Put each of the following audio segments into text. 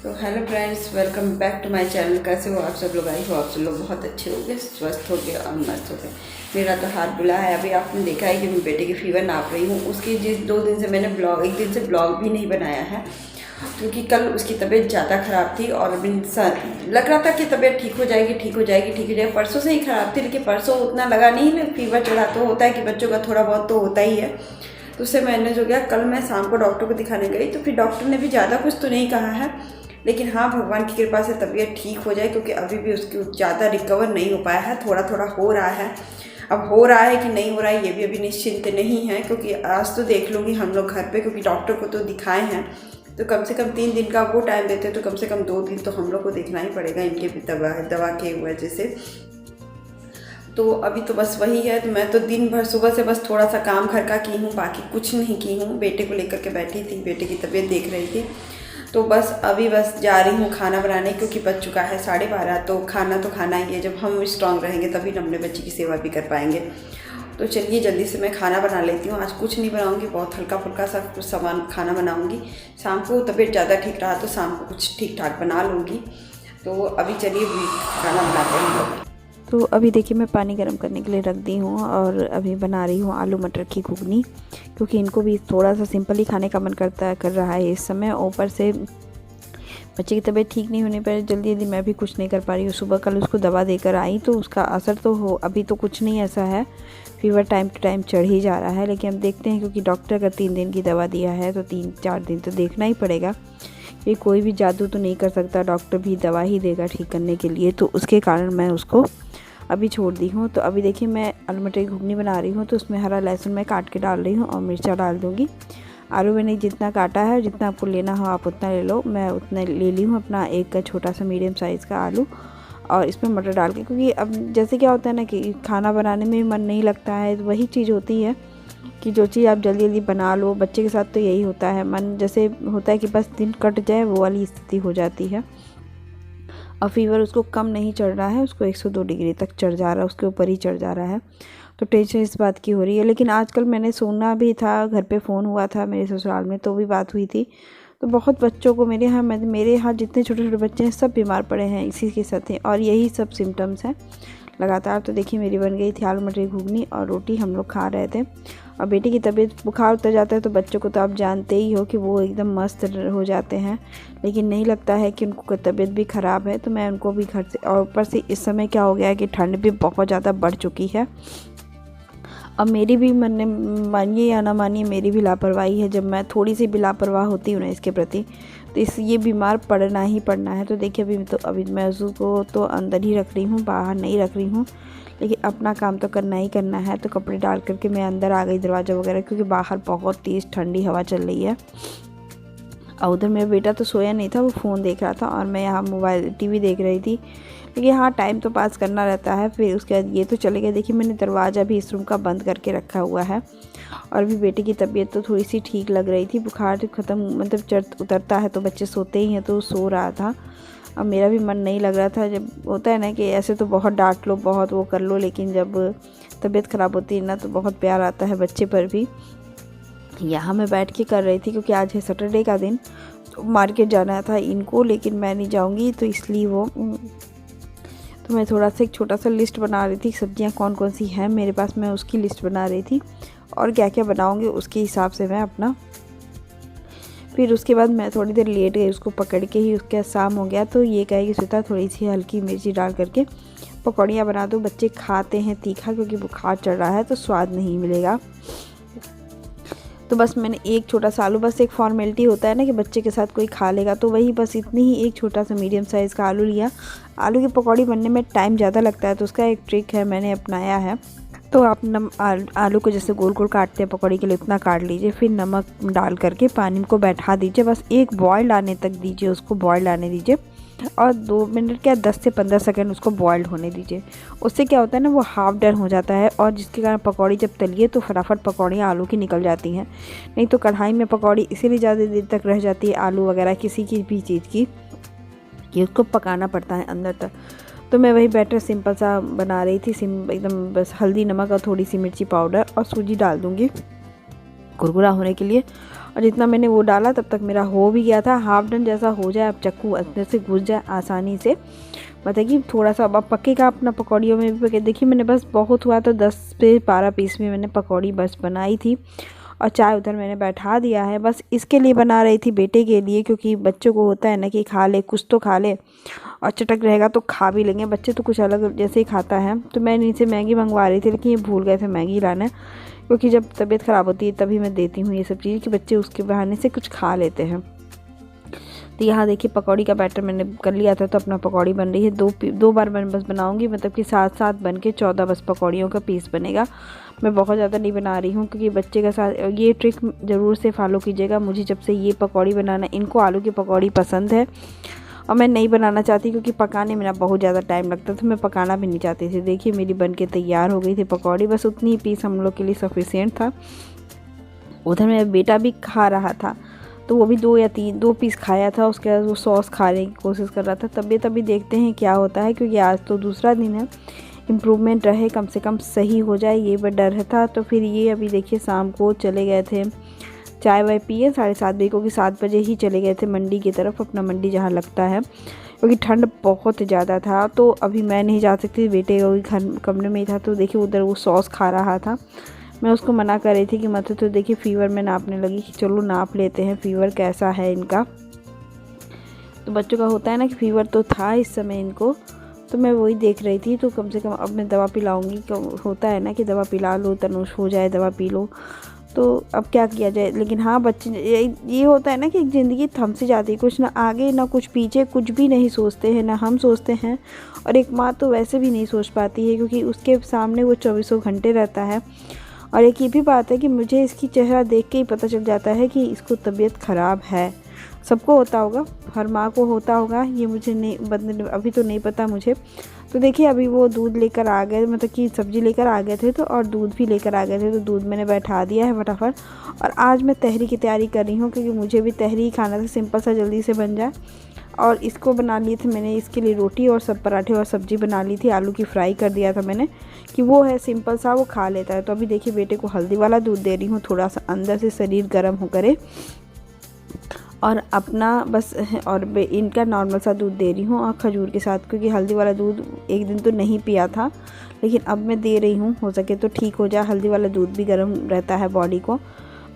तो hello friends, welcome back to my channel. कैसे हो आप सब लोग? आई हो आप सब लोग बहुत अच्छे हो गए, स्वस्थ हो गए और मस्त हो गए। मेरा तो हाथ बुला है। अभी आपने देखा है कि मैं बेटे की फीवर नाप रही हूँ। उसकी जिस 2 दिन से मैंने एक दिन से ब्लॉग भी नहीं बनाया है, क्योंकि कल उसकी तबीयत ज़्यादा ख़राब थी और अभी लग रहा था कि तबीयत ठीक हो जाएगी, ठीक हो जाएगी, ठीक हो जाएगी। परसों से ही ख़राब थी, लेकिन परसों उतना लगा नहीं ना। फीवर चढ़ा तो होता है कि बच्चों का थोड़ा बहुत तो होता ही है। तो उससे मैनेज हो गया। कल मैं शाम को डॉक्टर को दिखाने गई तो फिर डॉक्टर ने भी ज़्यादा कुछ तो नहीं कहा है, लेकिन हाँ, भगवान की कृपा से तबीयत ठीक हो जाए, क्योंकि अभी भी उसकी ज़्यादा रिकवर नहीं हो पाया है। थोड़ा थोड़ा हो रहा है। अब हो रहा है कि नहीं हो रहा है ये भी अभी निश्चिंत नहीं है, क्योंकि आज तो देख लूँगी हम लोग घर पे, क्योंकि डॉक्टर को तो दिखाए हैं तो कम से कम 3 दिन का वो टाइम देते हैं, तो कम से कम 2 दिन तो हम लोग को देखना ही पड़ेगा इनके भी दवा के वजह से। तो अभी तो बस वही है। तो मैं तो दिन भर सुबह से बस थोड़ा सा काम घर का की हूँ, बाकी कुछ नहीं की हूँ। बेटे को लेकर के बैठी थी, बेटे की तबीयत देख रही थी। तो बस अभी बस जा रही हूँ खाना बनाने, क्योंकि बज चुका है 12:30। तो खाना ही है। जब हम स्ट्रांग रहेंगे तभी हम अपने बच्चे की सेवा भी कर पाएंगे। तो चलिए जल्दी से मैं खाना बना लेती हूँ। आज कुछ नहीं बनाऊँगी, बहुत हल्का फुल्का सा कुछ सामान खाना बनाऊँगी। शाम को तबीयत ज़्यादा ठीक रहा तो शाम को कुछ ठीक ठाक बना लूँगी। तो अभी चलिए खाना बनाते हैं। तो अभी देखिए मैं पानी गर्म करने के लिए रख दी हूँ और अभी बना रही हूँ आलू मटर की घुगनी, क्योंकि इनको भी थोड़ा सा सिंपल ही खाने का मन कर रहा है इस समय। ऊपर से बच्चे की तबीयत ठीक नहीं होने पर जल्दी मैं भी कुछ नहीं कर पा रही हूँ। सुबह कल उसको दवा देकर आई तो उसका असर तो हो, अभी तो कुछ नहीं ऐसा है। फीवर टाइम टू टाइम चढ़ ही जा रहा है, लेकिन अब देखते हैं, क्योंकि डॉक्टर अगर 3 दिन की दवा दिया है तो 3-4 दिन तो देखना ही पड़ेगा। ये कोई भी जादू तो नहीं कर सकता, डॉक्टर भी दवा ही देगा ठीक करने के लिए। तो उसके कारण मैं उसको अभी छोड़ दी हूँ। तो अभी देखिए मैं आलू मटर की घुगनी बना रही हूँ, तो उसमें हरा लहसुन मैं काट के डाल रही हूँ और मिर्चा डाल दूँगी। आलू मैंने जितना काटा है, जितना आपको लेना हो आप उतना ले लो। मैं उतना ले ली हूँ अपना एक छोटा सा मीडियम साइज़ का आलू, और इसमें मटर डाल के, क्योंकि अब जैसे क्या होता है ना कि खाना बनाने में मन नहीं लगता है। तो वही चीज़ होती है कि जो चीज़ आप जल्दी जल्दी बना लो, बच्चे के साथ तो यही होता है। मन जैसे होता है कि बस दिन कट जाए, वो वाली स्थिति हो जाती है। और फीवर उसको कम नहीं चढ़ रहा है, उसको 102 डिग्री तक चढ़ जा रहा है, उसके ऊपर ही चढ़ जा रहा है। तो टेंशन इस बात की हो रही है। लेकिन आजकल मैंने सुना भी था, घर पे फ़ोन हुआ था मेरे ससुराल में, तो भी बात हुई थी। तो बहुत बच्चों को मेरे यहाँ जितने छोटे छोटे बच्चे हैं सब बीमार पड़े हैं इसी के साथ हैं, और यही सब सिम्टम्स हैं लगातार। तो देखिए मेरी बन गई थी आलू मटर की घुगनी और रोटी, हम लोग खा रहे थे। और बेटी की तबीयत बुखार उतर जाता है तो बच्चों को तो आप जानते ही हो कि वो एकदम मस्त हो जाते हैं, लेकिन नहीं लगता है कि उनको तबीयत भी ख़राब है। तो मैं उनको भी घर से, और ऊपर से इस समय क्या हो गया है कि ठंड भी बहुत ज़्यादा बढ़ चुकी है। अब मेरी भी मानिए या ना मानिए, मेरी भी लापरवाही है। जब मैं थोड़ी सी भी लापरवाह होती हूँ ना इसके प्रति, तो ये बीमार पड़ना ही पड़ना है। तो देखिए अभी मैं उसको तो अंदर ही रख रही हूँ, बाहर नहीं रख रही हूँ, लेकिन अपना काम तो करना ही करना है। तो कपड़े डाल करके मैं अंदर आ गई, दरवाज़ा वगैरह, क्योंकि बाहर बहुत तेज़ ठंडी हवा चल रही है। और उधर मेरा बेटा तो सोया नहीं था, वो फ़ोन देख रहा था और मैं यहाँ मोबाइल टीवी देख रही थी। लेकिन हाँ, टाइम तो पास करना रहता है। फिर उसके बाद ये तो चले गए। देखिए मैंने दरवाज़ा भी इस रूम का बंद करके रखा हुआ है। और अभी बेटे की तबीयत तो थोड़ी सी ठीक लग रही थी, बुखार ख़त्म, मतलब उतरता है तो बच्चे सोते ही हैं, तो सो रहा था। अब मेरा भी मन नहीं लग रहा था। जब होता है ना कि ऐसे तो बहुत डांट लो, बहुत वो कर लो, लेकिन जब तबीयत ख़राब होती है ना तो बहुत प्यार आता है बच्चे पर भी। यहाँ मैं बैठ के कर रही थी, क्योंकि आज है सैटरडे का दिन, तो मार्केट जाना था इनको, लेकिन मैं नहीं जाऊँगी तो इसलिए तो मैं थोड़ा सा एक छोटा सा लिस्ट बना रही थी, सब्जियाँ कौन कौन सी हैं मेरे पास, मैं उसकी लिस्ट बना रही थी और क्या क्या बनाऊँगी उसके हिसाब से मैं अपना। फिर उसके बाद मैं थोड़ी देर लेट गई, उसको पकड़ के ही उसके शाम हो गया। तो ये कहे कि सीता थोड़ी सी हल्की मिर्ची डाल करके पकौड़ियाँ बना दो, बच्चे खाते हैं तीखा, क्योंकि बुखार चढ़ रहा है तो स्वाद नहीं मिलेगा। तो बस मैंने एक छोटा सा आलू, बस एक फॉर्मेलिटी होता है ना कि बच्चे के साथ कोई खा लेगा, तो वही बस इतनी ही एक छोटा सा मीडियम साइज़ का आलू लिया। आलू की पकौड़ी बनने में टाइम ज़्यादा लगता है, तो उसका एक ट्रिक है मैंने अपनाया है। तो आप आलू को जैसे गोल गोल काटते हैं पकौड़ी के लिए, उतना काट लीजिए। फिर नमक डाल करके पानी को बैठा दीजिए, बस एक बॉयल आने तक दीजिए, उसको बॉयल आने दीजिए। और 2 मिनट क्या 10 से 15 सेकंड उसको बॉइल्ड होने दीजिए। उससे क्या होता है ना, वो हाफ डन हो जाता है, और जिसके कारण पकौड़ी जब तलिए तो फटाफट पकौड़ियाँ आलू की निकल जाती हैं। नहीं तो कढ़ाई में पकौड़ी इसीलिए ज़्यादा देर तक रह जाती है, आलू वगैरह किसी की भी चीज़ की, कि उसको पकाना पड़ता है अंदर तक। तो मैं वही बैटर सिंपल सा बना रही थी, एकदम बस हल्दी नमक और थोड़ी सी मिर्ची पाउडर और सूजी डाल दूँगी। कुरकुरा होने के लिए। और जितना मैंने वो डाला तब तक मेरा हो भी गया था, हाफ डन जैसा हो जाए। अब चक्कू अंदर से घुस जाए आसानी से, मतलब कि थोड़ा सा अब पकेगा अपना पकौड़ियों में भी पके। देखिए मैंने बस बहुत हुआ तो 10 से 12 पीस में मैंने पकौड़ी बस बनाई थी। और चाय उधर मैंने बैठा दिया है, बस इसके लिए बना रही थी, बेटे के लिए, क्योंकि बच्चों को होता है ना कि खा ले, कुछ तो खा ले, और चटक रहेगा तो खा भी लेंगे। बच्चे तो कुछ अलग जैसे ही खाता है। तो मैं नीचे मैगी मंगवा रही थी, लेकिन ये भूल गए थे मैगी लाना, क्योंकि जब तबीयत ख़राब होती है तभी मैं देती हूँ ये सब चीज़ कि बच्चे उसके बहाने से कुछ खा लेते हैं। तो यहाँ देखिए पकौड़ी का बैटर मैंने कर लिया था, तो अपना पकौड़ी बन रही है। दो बार मैं बस बनाऊंगी, मतलब कि साथ साथ बन के 14 बस पकौड़ियों का पीस बनेगा। मैं बहुत ज़्यादा नहीं बना रही हूँ, क्योंकि बच्चे का साथ ये ट्रिक ज़रूर से फॉलो कीजिएगा। मुझे जब से ये पकौड़ी बनाना, इनको आलू की पकौड़ी पसंद है और मैं नहीं बनाना चाहती, क्योंकि पकाने में ना बहुत ज़्यादा टाइम लगता था, मैं पकाना भी नहीं चाहती थी। देखिए मेरी बन के तैयार हो गई थी पकौड़ी, बस उतनी पीस हम लोग के लिए सफिशिएंट था। उधर मेरा बेटा भी खा रहा था, तो वो भी 2 पीस खाया था। उसके बाद वो सॉस खाने की कोशिश कर रहा था। तबीयत अभी देखते हैं क्या होता है, क्योंकि आज तो दूसरा दिन है, इम्प्रूवमेंट रहे, कम से कम सही हो जाए, ये बड़ा डर था। तो फिर ये अभी देखिए शाम को चले गए थे, चाय वाय पिए 7:30 बजे, क्योंकि 7 बजे ही चले गए थे मंडी की तरफ, अपना मंडी जहाँ लगता है, क्योंकि ठंड बहुत ज़्यादा था। तो अभी मैं नहीं जा सकती, बेटे घर कमरे में ही था। तो देखिए उधर वो सॉस खा रहा था, मैं उसको मना कर रही थी कि मत। तो देखिए फ़ीवर में नापने लगी कि चलो नाप लेते हैं फ़ीवर कैसा है इनका। तो बच्चों का होता है ना कि फ़ीवर तो था इस समय इनको, तो मैं वही देख रही थी। तो कम से कम अब मैं दवा पिलाऊंगी, होता है ना कि दवा पिला लो, तनुष हो जाए, दवा पी लो। तो अब क्या किया जाए। लेकिन हाँ बच्चे, ये होता है ना कि एक ज़िंदगी थम सी जाती है, कुछ ना आगे ना कुछ पीछे, कुछ भी नहीं सोचते हैं, ना हम सोचते हैं। और एक माँ तो वैसे भी नहीं सोच पाती है, क्योंकि उसके सामने वो 24 घंटे रहता है। और एक ये भी बात है कि मुझे इसकी चेहरा देख के ही पता चल जाता है कि इसको तबीयत ख़राब है। सबको होता होगा, हर माँ को होता होगा, ये मुझे नहीं, अभी तो नहीं पता मुझे। तो देखिए अभी वो दूध लेकर आ गए, मतलब कि सब्ज़ी लेकर आ गए थे, तो और दूध भी लेकर आ गए थे। तो दूध मैंने बैठा दिया है फटाफट। और आज मैं तहरी की तैयारी कर रही हूँ, क्योंकि मुझे भी तहरी ही खाना था, सिंपल सा जल्दी से बन जाए। और इसको बना लिए थे मैंने, इसके लिए रोटी और सब पराठे और सब्ज़ी बना ली थी, आलू की फ्राई कर दिया था मैंने, कि वो है सिंपल सा, वो खा लेता है। तो अभी देखिए बेटे को हल्दी वाला दूध दे रही हूँ, थोड़ा सा अंदर से शरीर गर्म हो करे। और अपना बस, और इनका नॉर्मल सा दूध दे रही हूँ और खजूर के साथ, क्योंकि हल्दी वाला दूध एक दिन तो नहीं पिया था, लेकिन अब मैं दे रही हूँ, हो सके तो ठीक हो जाए। हल्दी वाला दूध भी गर्म रहता है बॉडी को।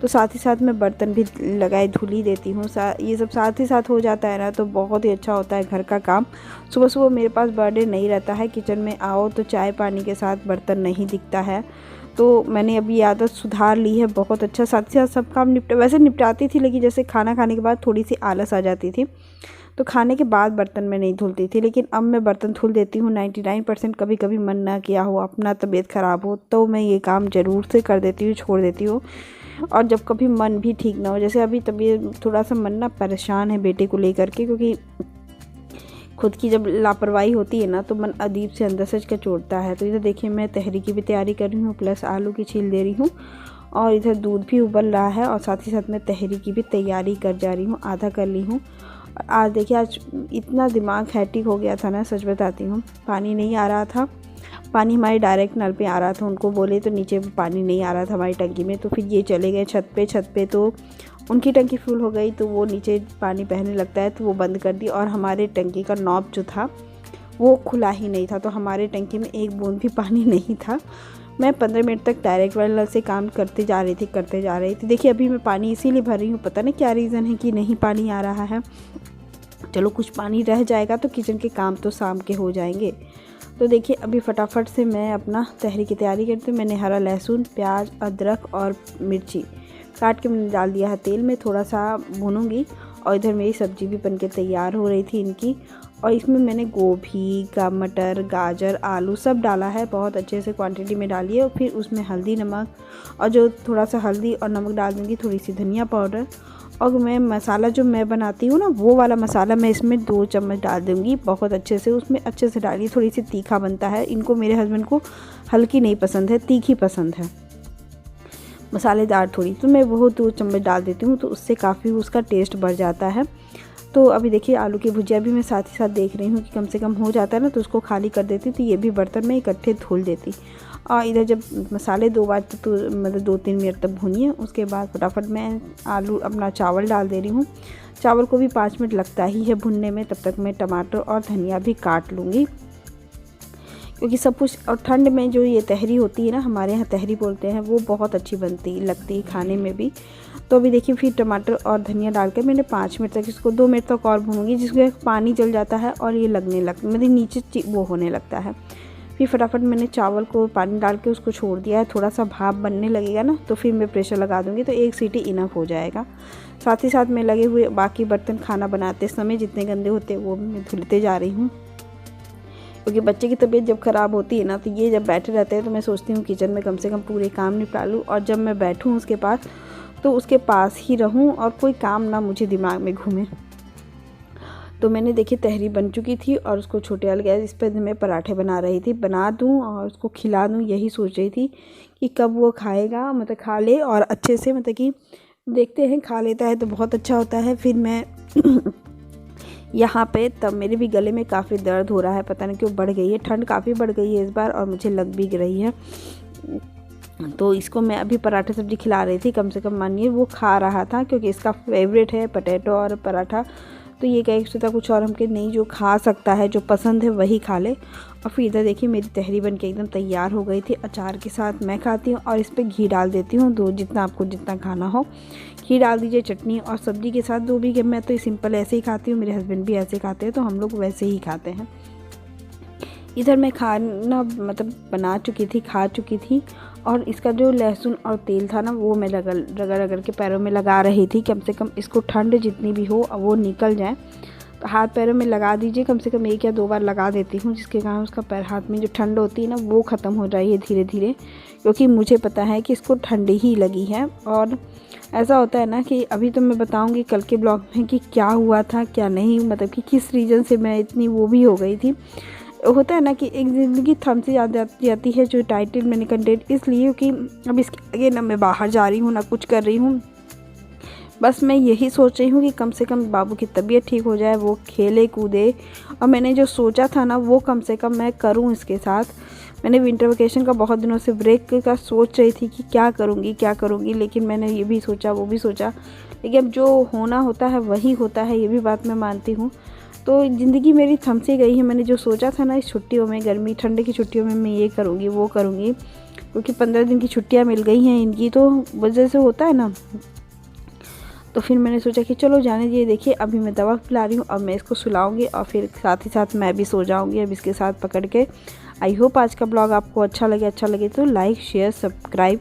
तो साथ ही साथ मैं बर्तन भी लगाए धुल ही देती हूँ। ये सब साथ ही साथ हो जाता है ना, तो बहुत ही अच्छा होता है घर का काम। सुबह सुबह मेरे पास बर्थडे नहीं रहता है, किचन में आओ तो चाय पानी के साथ बर्तन नहीं दिखता है। तो मैंने अभी ये आदत सुधार ली है, बहुत अच्छा। साथ ही साथ सब काम वैसे निपटाती थी, लेकिन जैसे खाना खाने के बाद थोड़ी सी आलस आ जाती थी, तो खाने के बाद बर्तन में नहीं धुलती थी। लेकिन अब मैं बर्तन धुल देती हूँ 99%। कभी कभी मन ना किया हो, अपना तबीयत ख़राब हो, तो मैं ये काम ज़रूर से कर देती हूँ, छोड़ देती हूँ। और जब कभी मन भी ठीक ना हो, जैसे अभी तबीयत थोड़ा सा मन ना परेशान है बेटे को लेकर के, क्योंकि खुद की जब लापरवाही होती है ना, तो मन अजीब से अंदर से कचोटता है। तो इधर देखिए मैं तहरी की भी तैयारी कर रही हूँ, प्लस आलू की छील दे रही हूँ, और इधर दूध भी उबल रहा है, और साथ ही साथ मैं तहरी की भी तैयारी कर जा रही हूँ, आधा कर ली हूँ। और आज देखिए, आज इतना दिमाग हैट्रिक हो गया था ना, सच बताती हूँ। पानी नहीं आ रहा था, पानी हमारे डायरेक्ट नल पे आ रहा था, उनको बोले तो नीचे पानी नहीं आ रहा था हमारी टंकी में। तो फिर ये चले गए छत पे, तो उनकी टंकी फुल हो गई, तो वो नीचे पानी बहने लगता है, तो वो बंद कर दी। और हमारे टंकी का नॉब जो था वो खुला ही नहीं था, तो हमारे टंकी में एक बूंद भी पानी नहीं था। मैं 15 मिनट तक डायरेक्ट वाले नल से काम करते जा रही थी। देखिए अभी मैं पानी इसीलिए भर रही हूँ, पता नहीं क्या रीज़न है कि नहीं पानी आ रहा है। चलो कुछ पानी रह जाएगा तो किचन के काम तो शाम के हो जाएंगे। तो देखिए अभी फटाफट से मैं अपना तहरी की तैयारी करती हूँ। मैंने हरा लहसुन, प्याज, अदरक और मिर्ची काट के मैंने डाल दिया है तेल में, थोड़ा सा भूनूंगी। और इधर मेरी सब्ज़ी भी बनके तैयार हो रही थी इनकी। और इसमें मैंने गोभी का, मटर, गाजर, आलू सब डाला है, बहुत अच्छे से क्वांटिटी में डाली है। और फिर उसमें हल्दी, नमक, और जो थोड़ा सा हल्दी और नमक डाल दूँगी, थोड़ी सी धनिया पाउडर। और मैं मसाला जो मैं बनाती हूँ ना, वो वाला मसाला मैं इसमें 2 चम्मच डाल दूँगी, बहुत अच्छे से। उसमें अच्छे से डालिए, थोड़ी सी तीखा बनता है। इनको, मेरे हस्बैंड को हल्की नहीं पसंद है, तीखी पसंद है, मसालेदार थोड़ी। तो मैं वो 2 चम्मच डाल देती हूँ, तो उससे काफ़ी उसका टेस्ट बढ़ जाता है। तो अभी देखिए आलू की भुजिया भी मैं साथ ही साथ देख रही हूँ कि कम से कम हो जाता है ना, तो उसको खाली कर देती, तो ये भी बर्तन में इकट्ठे धुल देती। और इधर जब मसाले 2 बार तो मतलब 2-3 मिनट तक भूनिए। उसके बाद फटाफट मैं आलू अपना चावल डाल दे रही हूँ। चावल को भी 5 मिनट लगता ही है भुनने में। तब तक मैं टमाटर और धनिया भी काट लूँगी, क्योंकि सब कुछ। और ठंड में जो ये तहरी होती है ना, हमारे यहाँ तहरी बोलते हैं, वो बहुत अच्छी लगती है खाने में भी। तो अभी देखिए फिर टमाटर और धनिया डालकर मैंने 5 मिनट तक इसको 2 मिनट तक और भूनूंगी, जिसमें पानी जल जाता है और ये लगने मतलब नीचे वो होने लगता है। फिर फटाफट मैंने चावल को पानी डाल के उसको छोड़ दिया है। थोड़ा सा भाप बनने लगेगा ना, तो फिर मैं प्रेशर लगा दूँगी, तो 1 सीटी इनफ हो जाएगा। साथ ही साथ मैं लगे हुए बाकी बर्तन खाना बनाते समय जितने गंदे होते हैं वो भी मैं धुलते जा रही हूँ, क्योंकि बच्चे की तबीयत जब ख़राब होती है ना, तो ये जब बैठे रहते हैं तो मैं सोचती हूँ किचन में कम से कम पूरे काम निपटा लूँ, और जब मैं बैठूँ उसके पास तो उसके पास ही रहूँ और कोई काम ना मुझे दिमाग में घूमे। तो मैंने देखी तहरी बन चुकी थी और उसको छोटे वाले गैस इस पर मैं पराठे बना रही थी। बना दूँ और उसको खिला दूँ, यही सोच रही थी कि कब वो खाएगा, मतलब खा ले और अच्छे से, मतलब कि देखते हैं खा लेता है तो बहुत अच्छा होता है। फिर मैं यहाँ पे तब मेरे भी गले में काफ़ी दर्द हो रहा है, पता नहीं क्यों बढ़ गई है, ठंड काफ़ी बढ़ गई है इस बार और मुझे लग भी रही है। तो इसको मैं अभी पराठा सब्ज़ी खिला रही थी, कम से कम मानिए वो खा रहा था, क्योंकि इसका फेवरेट है पोटैटो और पराठा। तो ये कह सोचा कुछ और हमके नहीं, जो खा सकता है, जो पसंद है वही खा ले। और फिर इधर देखिए मेरी तहरी बन के एकदम तैयार हो गई थी। अचार के साथ मैं खाती हूँ और इस पर घी डाल देती हूँ, दो जितना आपको जितना खाना हो घी डाल दीजिए। चटनी और सब्ज़ी के साथ 2 भी, मैं तो सिंपल ऐसे ही खाती हूँ, मेरे हस्बैंड भी ऐसे खाते हैं, तो हम लोग वैसे ही खाते हैं। इधर मैं खाना मतलब बना चुकी थी, खा चुकी थी, और इसका जो लहसुन और तेल था ना, वो मैं रगड़ के पैरों में लगा रही थी। कम से कम इसको ठंड जितनी भी हो वो निकल जाए, तो हाथ पैरों में लगा दीजिए। कम से कम 1 या 2 बार लगा देती हूँ, जिसके कारण उसका पैर हाथ में जो ठंड होती है ना वो ख़त्म हो जाए धीरे धीरे, क्योंकि मुझे पता है कि इसको ठंडी ही लगी है। और ऐसा होता है ना कि अभी तो मैं बताऊँगी कल के ब्लॉग में कि क्या हुआ था क्या नहीं, मतलब कि किस रीज़न से मैं इतनी वो भी हो गई थी। होता है ना कि एक ज़िंदगी थम से याद जाती है, जो टाइटल मैंने कंटेंट इसलिए कि अब इसके आगे ना मैं बाहर जा रही हूँ ना कुछ कर रही हूँ, बस मैं यही सोच रही हूँ कि कम से कम बाबू की तबीयत ठीक हो जाए, वो खेले कूदे, और मैंने जो सोचा था ना वो कम से कम मैं करूँ इसके साथ। मैंने विंटर वेकेशन का बहुत दिनों से ब्रेक का सोच रही थी कि क्या करूँगी, लेकिन मैंने ये भी सोचा वो भी सोचा, लेकिन अब जो होना होता है वही होता है, ये भी बात मैं मानती हूँ। तो ज़िंदगी मेरी थम सी गई है। मैंने जो सोचा था ना इस छुट्टियों में, गर्मी ठंड की छुट्टियों में मैं ये करूँगी वो करूँगी, क्योंकि 15 दिन की छुट्टियाँ मिल गई हैं इनकी, तो वजह से होता है ना। तो फिर मैंने सोचा कि चलो जाने दिए। देखिए अभी मैं दवा पिला रही हूँ, अब मैं इसको सुलाऊंगी और फिर साथ ही साथ मैं भी सो जाऊँगी अब इसके साथ पकड़ के। आई होप आज का ब्लॉग आपको अच्छा लगे तो लाइक शेयर सब्सक्राइब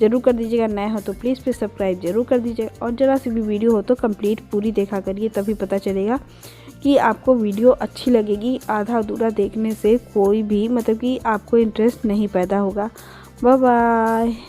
ज़रूर कर दीजिएगा। नए हो तो प्लीज़ सब्सक्राइब ज़रूर कर दीजिएगा, और ज़रा सी भी वीडियो हो तो कंप्लीट पूरी देखा करिए, तभी पता चलेगा कि आपको वीडियो अच्छी लगेगी। आधा अधूरा देखने से कोई भी मतलब कि आपको इंटरेस्ट नहीं पैदा होगा। Bye bye.